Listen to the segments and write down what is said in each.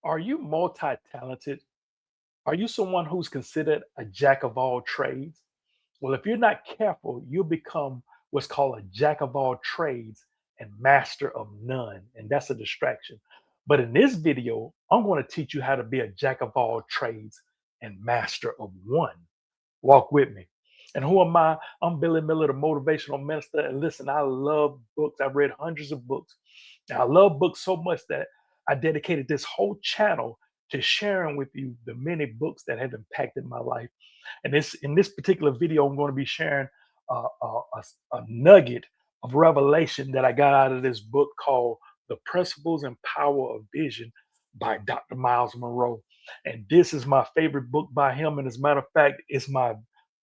Are you multi-talented? Are you someone who's considered a jack of all trades? Well, if you're not careful, you'll become what's called a jack of all trades and master of none. And that's a distraction. But in this video, I'm going to teach you how to be a jack of all trades and master of one. Walk with me. And who am I? I'm Billy Miller, the motivational minister. And listen, I love books. I've read hundreds of books. Now, I love books so much that I dedicated this whole channel to sharing with you the many books that have impacted my life. And this in this particular video, I'm going to be sharing a nugget of revelation that I got out of this book called The Principles and Power of Vision by Dr. Myles Munroe. And this is my favorite book by him. And as a matter of fact, it's my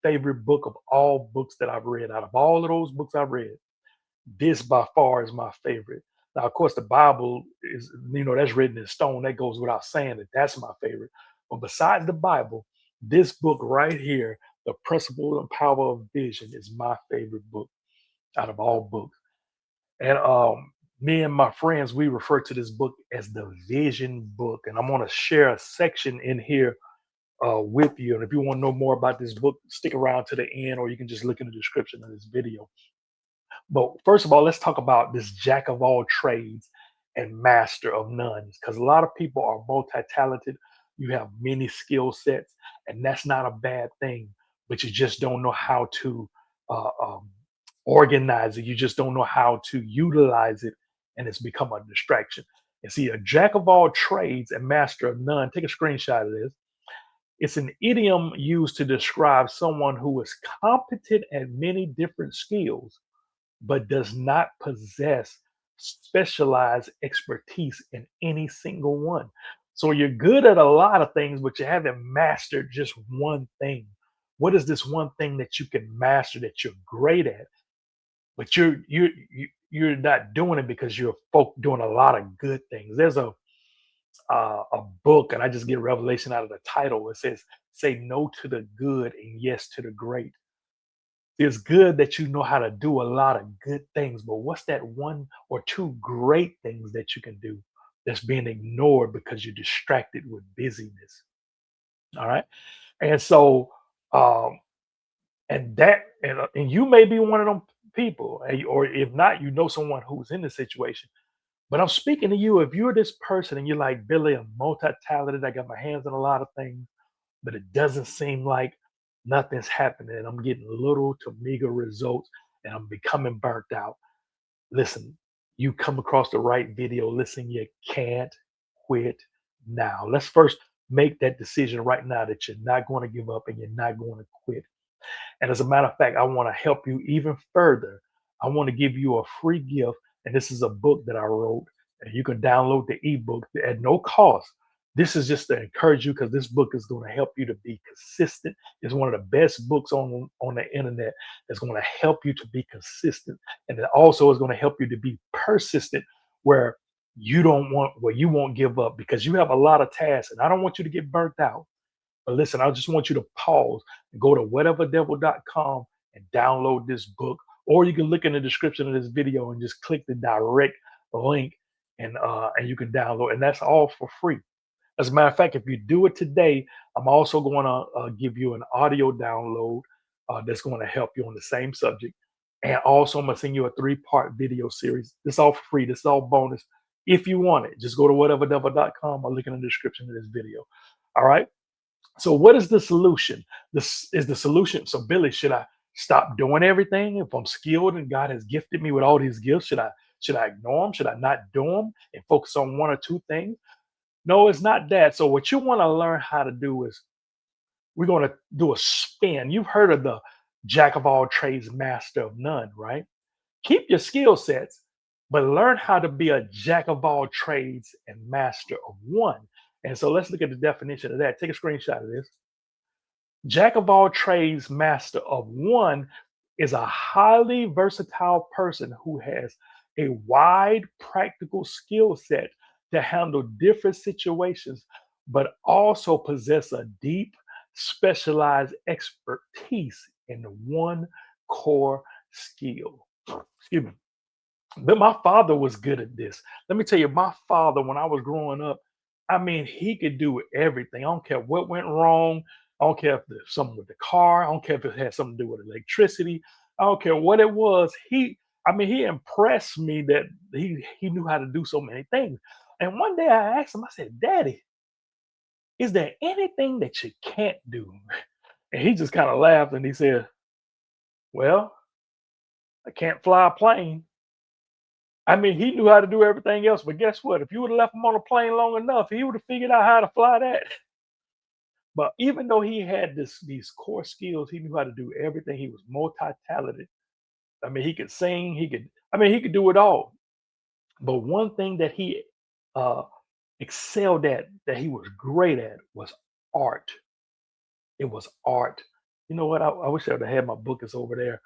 favorite book of all books that I've read. Out of all of those books I've read, this by far is my favorite. Now, of course, the Bible is, that's written in stone. That goes without saying that that's my favorite. But besides the Bible, this book right here, The Principle and Power of Vision, is my favorite book out of all books. And me and my friends, we refer to this book as the Vision Book. And I'm going to share a section in here with you. And if you want to know more about this book, stick around to the end, or you can just look in the description of this video. But first of all, let's talk about this jack of all trades and master of none, because a lot of people are multi-talented. You have many skill sets, and that's not a bad thing, but you just don't know how to uh, um, organize it. You just don't know how to utilize it, and it's become a distraction. And see, a jack of all trades and master of none, take a screenshot of this. It's an idiom used to describe someone who is competent at many different skills but does not possess specialized expertise in any single one. So you're good at a lot of things, but you haven't mastered just one thing. What is this one thing that you can master that you're great at, but you're not doing it because you're doing a lot of good things. There's a book, and I just get revelation out of the title. It says, "Say no to the good and yes to the great." It's good that you know how to do a lot of good things, but what's that one or two great things that you can do that's being ignored because you're distracted with busyness? All right. And so, um, and you may be one of them people, or if not, someone who's in the situation. But I'm speaking to you. If you're this person and you're like, Billy, I'm multi-talented, I got my hands on a lot of things, but it doesn't seem like nothing's happening. I'm getting little to meager results and I'm becoming burnt out. Listen, you come across the right video. Listen, you can't quit now. Let's first make that decision right now that you're not going to give up and you're not going to quit. And as a matter of fact, I want to help you even further. I want to give you a free gift. And this is a book that I wrote. And you can download the ebook at no cost. This is just to encourage you because this book is going to help you to be consistent. It's one of the best books on the internet that's going to help you to be consistent. And it also is going to help you to be persistent where you won't give up because you have a lot of tasks. And I don't want you to get burnt out. But listen, I just want you to pause and go to whateverdevil.com and download this book. Or you can look in the description of this video and just click the direct link and you can download. And that's all for free. As a matter of fact, if you do it today, I'm also going to give you an audio download that's going to help you on the same subject. And also, I'm going to send you a 3-part video series. This is all for free. This is all bonus. If you want it, just go to whateverdevil.com or look in the description of this video. All right. So what is the solution? This is the solution. So Billy, should I stop doing everything? If I'm skilled and God has gifted me with all these gifts, should I ignore them? Should I not do them and focus on one or two things? No, it's not that. So what you want to learn how to do is we're going to do a spin. You've heard of the jack of all trades, master of none, right? Keep your skill sets, but learn how to be a jack of all trades and master of one. And so let's look at the definition of that. Take a screenshot of this. Jack of all trades, master of one is a highly versatile person who has a wide practical skill set to handle different situations, but also possess a deep, specialized expertise in one core skill. Excuse me. But my father was good at this. Let me tell you, my father, when I was growing up, I mean, he could do everything. I don't care what went wrong. I don't care if there's something with the car. I don't care if it had something to do with electricity. I don't care what it was. I mean, he impressed me that he knew how to do so many things. And one day I asked him, I said, Daddy, is there anything that you can't do? And he just kind of laughed and he said, Well, I can't fly a plane. I mean, he knew how to do everything else, but guess what? If you would have left him on a plane long enough, he would have figured out how to fly that. But even though he had these core skills, he knew how to do everything. He was multi-talented. I mean, he could sing, he could do it all. But one thing that he uh excelled at, that he was great at, was art. It was art. You know what? I wish I would have had my book is over there.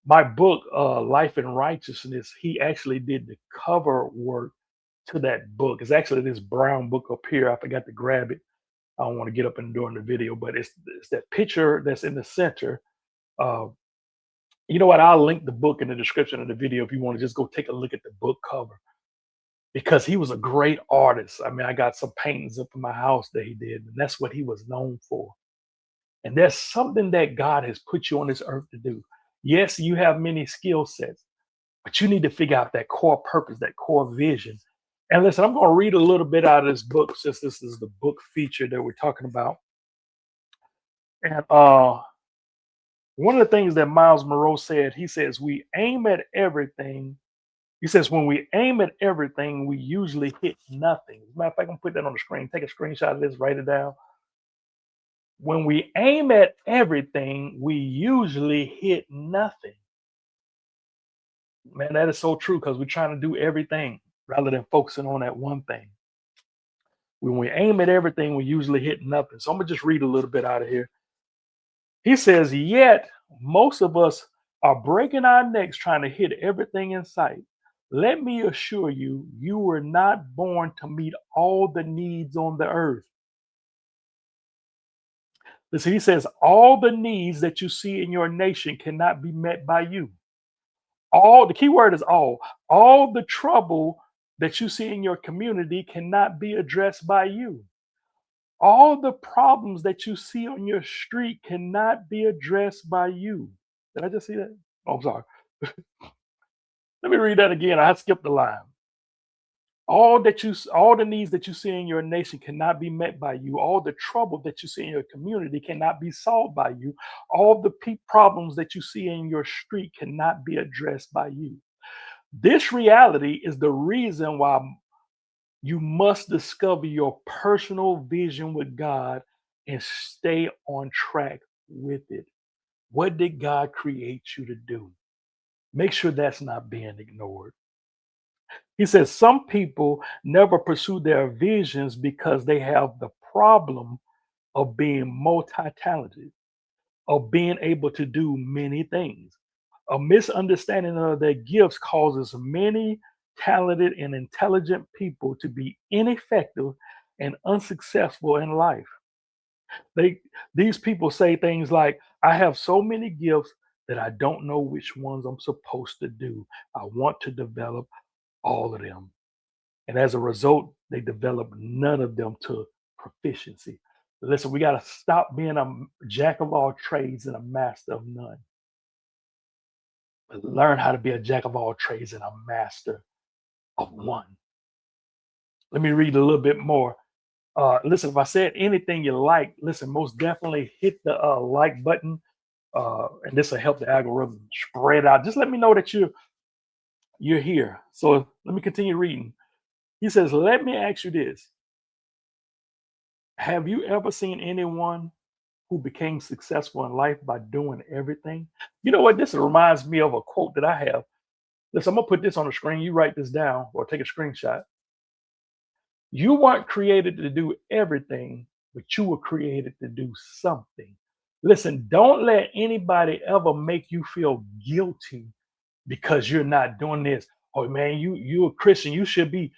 My book, Life and Righteousness, he actually did the cover work to that book. It's actually this brown book up here. I forgot to grab it. I don't want to get up and during the video, but it's that picture that's in the center. Uh, you know what? I'll link the book in the description of the video if you want to just go take a look at the book cover, because he was a great artist. I mean, I got some paintings up in my house that he did, and that's what he was known for. And there's something that God has put you on this earth to do. Yes, you have many skill sets, but you need to figure out that core purpose, that core vision. And listen, I'm going to read a little bit out of this book, since this is the book feature that we're talking about. And one of the things that Miles Munroe said, he says, we aim at everything. He says, when we aim at everything, we usually hit nothing. As a matter of fact, I'm going to put that on the screen. Take a screenshot of this, write it down. When we aim at everything, we usually hit nothing. Man, that is so true, because we're trying to do everything rather than focusing on that one thing. When we aim at everything, we usually hit nothing. So I'm going to just read a little bit out of here. He says, yet most of us are breaking our necks trying to hit everything in sight. Let me assure you, you were not born to meet all the needs on the earth. Listen, he says, all the needs that you see in your nation cannot be met by you. All, the key word is all the trouble that you see in your community cannot be addressed by you. All the problems that you see on your street cannot be addressed by you. Did I just see that? Oh, I'm sorry. Let me read that again. I skipped the line. All the needs that you see in your nation cannot be met by you. All the trouble that you see in your community cannot be solved by you. All the problems that you see in your street cannot be addressed by you. This reality is the reason why you must discover your personal vision with God and stay on track with it. What did God create you to do? Make sure that's not being ignored. He says some people never pursue their visions because they have the problem of being multi-talented, of being able to do many things. A misunderstanding of their gifts causes many talented and intelligent people to be ineffective and unsuccessful in life. They these people say things like, I have so many gifts that I don't know which ones I'm supposed to do. I want to develop all of them. And as a result, they develop none of them to proficiency. Listen, we got to stop being a jack of all trades and a master of none. But learn how to be a jack of all trades and a master of one. Let me read a little bit more. Listen, if I said anything you like, listen, most definitely hit the like button, and this will help the algorithm spread out. Just let me know that you're here. So let me continue reading. He says, let me ask you this. Have you ever seen anyone who became successful in life by doing everything? You know what? This reminds me of a quote that I have. Listen, I'm going to put this on the screen. You write this down or take a screenshot. You weren't created to do everything, but you were created to do something. Listen, don't let anybody ever make you feel guilty because you're not doing this. Oh man, you're a Christian. You should be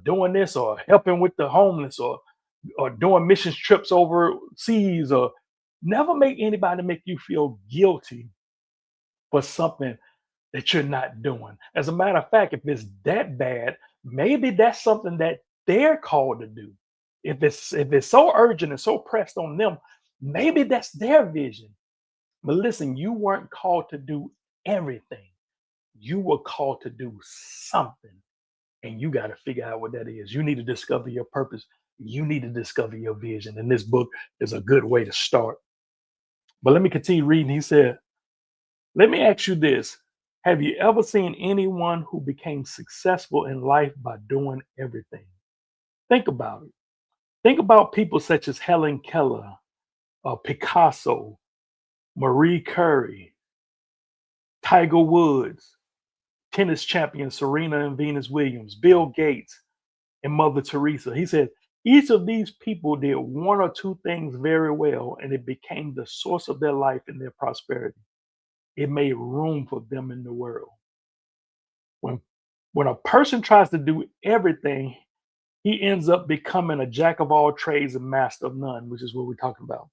doing this, or helping with the homeless, or doing missions trips overseas, or never make anybody make you feel guilty for something that you're not doing. As a matter of fact, if it's that bad, maybe that's something that they're called to do. If it's so urgent and so pressed on them, maybe that's their vision. But listen, you weren't called to do everything. You were called to do something, and you got to figure out what that is. You need to discover your purpose. You need to discover your vision. And this book is a good way to start. But let me continue reading. He said, let me ask you this. Have you ever seen anyone who became successful in life by doing everything? Think about it. Think about people such as Helen Keller, Picasso, Marie Curie, Tiger Woods, tennis champion Serena and Venus Williams, Bill Gates, and Mother Teresa. He said, each of these people did one or two things very well, and it became the source of their life and their prosperity. It made room for them in the world. When when a person tries to do everything, he ends up becoming a jack of all trades and master of none, which is what we're talking about.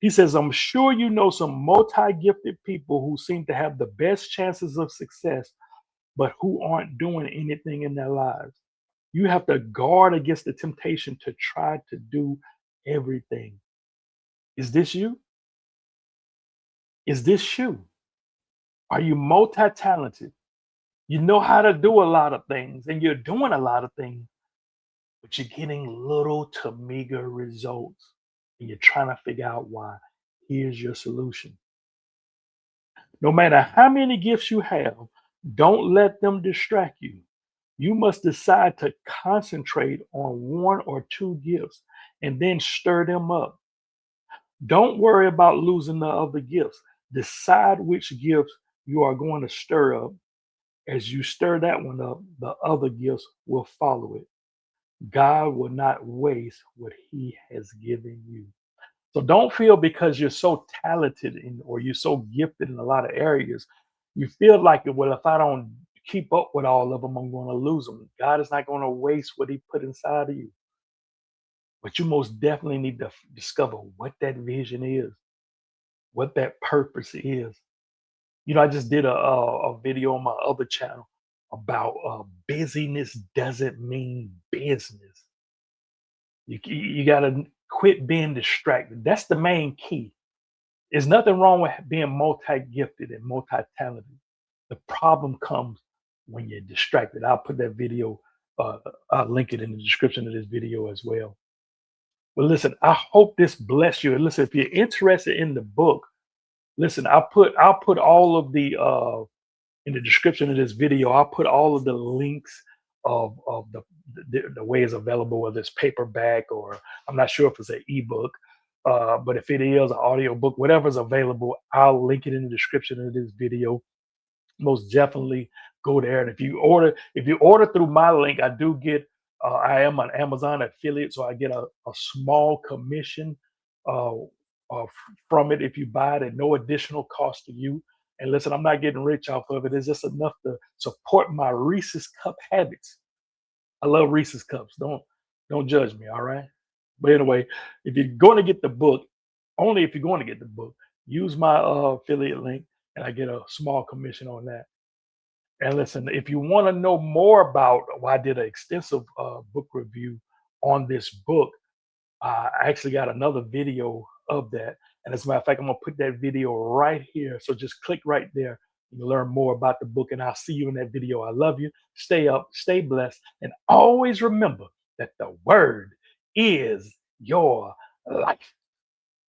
He says, I'm sure you know some multi-gifted people who seem to have the best chances of success, but who aren't doing anything in their lives. You have to guard against the temptation to try to do everything. Is this you? Is this you? Are you multi-talented? You know how to do a lot of things and you're doing a lot of things, but you're getting little to meager results and you're trying to figure out why. Here's your solution. No matter how many gifts you have, don't let them distract you. You must decide to concentrate on one or two gifts and then stir them up. Don't worry about losing the other gifts. Decide which gifts you are going to stir up. As you stir that one up, the other gifts will follow it. God will not waste what He has given you. So don't feel because you're so talented or you're so gifted in a lot of areas, you feel like, well, if I don't keep up with all of them, I'm going to lose them. God is not going to waste what He put inside of you. But you most definitely need to discover what that vision is, what that purpose is. I just did a video on my other channel about busyness doesn't mean business. You got to quit being distracted. That's the main key. There's nothing wrong with being multi-gifted and multi-talented. The problem comes when you're distracted. I'll put that video, I'll link it in the description of this video as well. Well, listen, I hope this bless you. And listen, if you're interested in the book, listen, I'll put all of the in the description of this video, I'll put all of the links of the way it's available, whether it's paperback or I'm not sure if it's an ebook. But if it is an audio book, whatever's available, I'll link it in the description of this video. Most definitely go there. And if you order through my link, I do get I am an Amazon affiliate, so I get a small commission uh, from it if you buy it at no additional cost to you. And listen, I'm not getting rich off of it. It's just enough to support my Reese's cup habits. I love Reese's cups. Don't judge me, all right? But anyway, if you're going to get the book, only if you're going to get the book, use my affiliate link, and I get a small commission on that. And listen, if you want to know more about, well, I did an extensive book review on this book. I actually got another video of that. And as a matter of fact, I'm going to put that video right here. So just click right there and learn more about the book. And I'll see you in that video. I love you. Stay up, stay blessed. And always remember that the word is your life.